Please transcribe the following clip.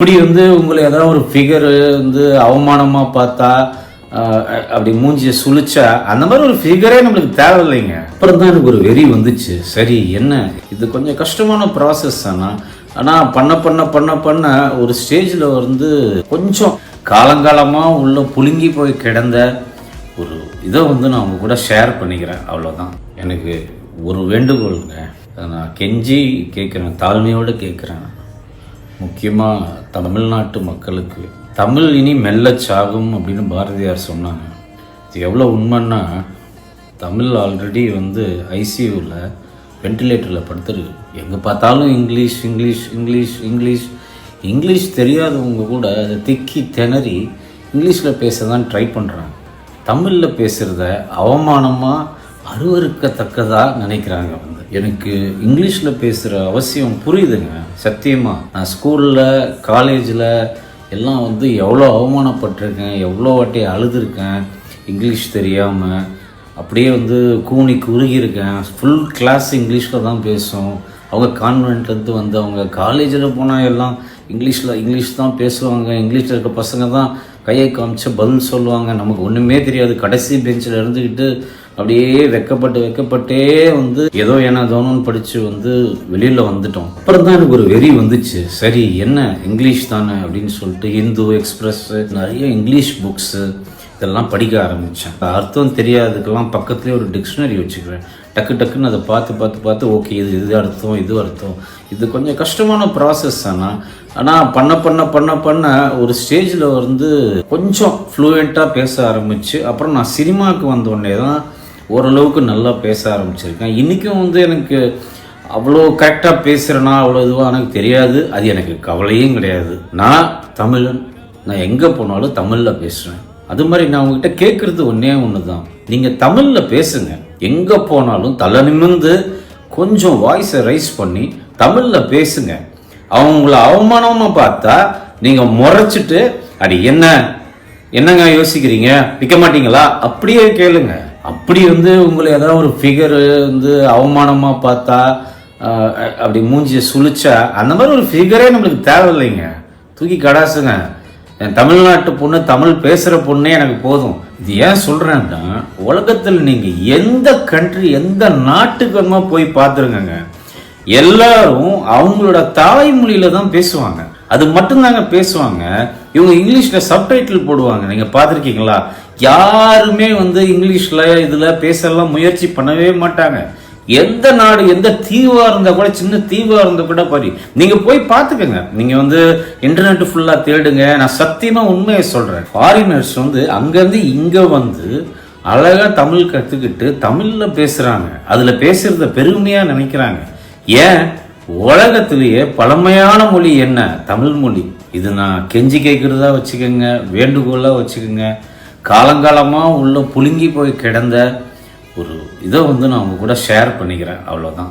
இப்படி உங்களை ஏதாவது ஒரு ஃபிகர் அவமானமா பார்த்தா அப்படி மூஞ்சியை சுழிச்சா அந்த மாதிரி ஒரு ஃபிகரே நம்மளுக்கு தேவையில்லைங்க. அப்புறம் தான் எனக்கு ஒரு வெறி வந்துச்சு. சரி, என்ன இது கொஞ்சம் கஷ்டமான ப்ராசஸ் ஆனால் பண்ண பண்ண பண்ண பண்ண ஒரு ஸ்டேஜில் கொஞ்சம் காலங்காலமாக உள்ள புழுங்கி போய் கிடந்த ஒரு இதை நான் அவங்க கூட ஷேர் பண்ணிக்கிறேன். அவ்வளோதான். எனக்கு ஒரு வேண்டுகோளுங்க, நான் கெஞ்சி கேட்குறேன், தாழ்மையோடு கேட்குறேன். முக்கியமாக தமிழ்நாட்டு மக்களுக்கு, தமிழ் இனி மெல்ல சாகும் அப்படின்னு பாரதியார் சொன்னாங்க. இது எவ்வளோ உண்மைன்னா, தமிழ் ஆல்ரெடி ஐசியூவில் வென்டிலேட்டரில் படுத்துருக்கு. எங்கே பார்த்தாலும் English English English English English தெரியாதவங்க கூட அதை திக்கி திணறி இங்கிலீஷில் பேச தான் ட்ரை பண்ணுறாங்க. தமிழில் பேசுகிறத அவமானமாக அருவருக்கத்தக்கதாக நினைக்கிறாங்க. எனக்கு இங்கிலீஷில் பேசுகிற அவசியம் புரியுதுங்க, சத்தியமாக. நான் ஸ்கூலில் காலேஜில் எல்லாம் எவ்வளோ அவமானப்பட்டிருக்கேன், எவ்வளோ வாட்டி அழுதுருக்கேன் இங்கிலீஷ் தெரியாமல். அப்படியே கூனி குறுகியிருக்கேன். ஃபுல் கிளாஸ் இங்கிலீஷில் தான் பேசும். அவங்க கான்வென்ட்லேருந்து அவங்க காலேஜில் போனால் எல்லாம் இங்கிலீஷ் தான் பேசுவாங்க. இங்கிலீஷில் இருக்க பசங்க தான் கையை காமிச்சு பதில் சொல்லுவாங்க. நமக்கு ஒன்றுமே தெரியாது. கடைசி பெஞ்சில் இருந்துக்கிட்டு அப்படியே வெக்கப்பட்டே ஏதோ ஏன்னா தோணுன்னு படித்து வெளியில் வந்துட்டோம். அப்புறம் தான் எனக்கு ஒரு வெறி வந்துச்சு. சரி, என்ன இங்கிலீஷ் தானே அப்படின்னு சொல்லிட்டு ஹிந்து எக்ஸ்பிரஸ் நிறைய இங்கிலீஷ் புக்ஸு இதெல்லாம் படிக்க ஆரம்பித்தேன். அர்த்தம் தெரியாததுக்கெல்லாம் பக்கத்துலேயே ஒரு டிக்ஷனரி வச்சுக்குவேன். டக்குன்னு அதை பார்த்து ஓகே, இது அர்த்தம். இது கொஞ்சம் கஷ்டமான ப்ராசஸ் ஆனால் பண்ண பண்ண பண்ண பண்ண ஒரு ஸ்டேஜில் கொஞ்சம் ஃப்ளூயண்ட்டாக பேச ஆரம்பிச்சு. அப்புறம் நான் சினிமாவுக்கு வந்தோடனே தான் ஓரளவுக்கு நல்லா பேச ஆரம்பிச்சிருக்கேன். இன்றைக்கும் எனக்கு அவ்வளோ கரெக்டாக பேசுகிறேன்னா அவ்வளோ இதுவாக எனக்கு தெரியாது. அது எனக்கு கவலையும் கிடையாது. நான் தமிழன், நான் எங்கே போனாலும் தமிழில் பேசுகிறேன். அது மாதிரி நான் உங்ககிட்ட கேட்குறது ஒன்று தான், நீங்கள் தமிழில் பேசுங்க. எங்கே போனாலும் தலை நிமிர்ந்து கொஞ்சம் வாய்ஸை ரைஸ் பண்ணி தமிழில் பேசுங்க. அவங்கள அவமானமாக பார்த்தா நீங்கள் முறைச்சிட்டு அடி என்னங்க யோசிக்கிறீங்க, விற்க மாட்டீங்களா அப்படியே கேளுங்க. அப்படி உங்களை ஏதாவது ஒரு ஃபிகர் அவமானமாக பார்த்தா அப்படி மூஞ்சியை சுழிச்சா அந்த மாதிரி ஒரு ஃபிகரே நம்மளுக்கு தேவையில்லைங்க. தூக்கி கடாசுங்க. என் தமிழ்நாட்டு பொண்ணு, தமிழ் பேசுகிற பொண்ணே எனக்கு போதும். இது ஏன் சொல்கிறேன்னா, உலகத்தில் நீங்கள் எந்த கண்ட்ரி எந்த நாட்டுக்கு போய் பார்த்துருங்க, எல்லாரும் அவங்களோட தாய்மொழியில தான் பேசுவாங்க. அது மட்டும்தாங்க பேசுவாங்க. இவங்க இங்கிலீஷில் சப்டைட்டில் போடுவாங்க. நீங்கள் பார்த்துருக்கீங்களா? யாருமே இங்கிலீஷில் இதில் பேசலாம் முயற்சி பண்ணவே மாட்டாங்க. எந்த நாடு எந்த தீவாக இருந்தால் கூட, சின்ன தீவாக இருந்தால் கூட பாரு, நீங்கள் போய் பார்த்துக்கங்க. நீங்கள் இன்டர்நெட் ஃபுல்லாக தேடுங்க. நான் சத்தியமாக உண்மையை சொல்கிறேன். ஃபாரினர்ஸ் அங்கேருந்து இங்கே அழகாக தமிழ் கற்றுக்கிட்டு தமிழில் பேசுகிறாங்க. அதில் பேசுகிறத பெருமையாக நினைக்கிறாங்க. ஏன்? உலகத்திலேயே பழமையான மொழி என்ன? தமிழ் மொழி. இது நான் கெஞ்சி கேட்குறதா வச்சுக்கோங்க, வேண்டுகோளாக வச்சுக்கோங்க. காலங்காலமாக உள்ள புழுங்கி போய் கிடந்த ஒரு இதை நான் அவங்க கூட ஷேர் பண்ணிக்கிறேன். அவ்வளோதான்.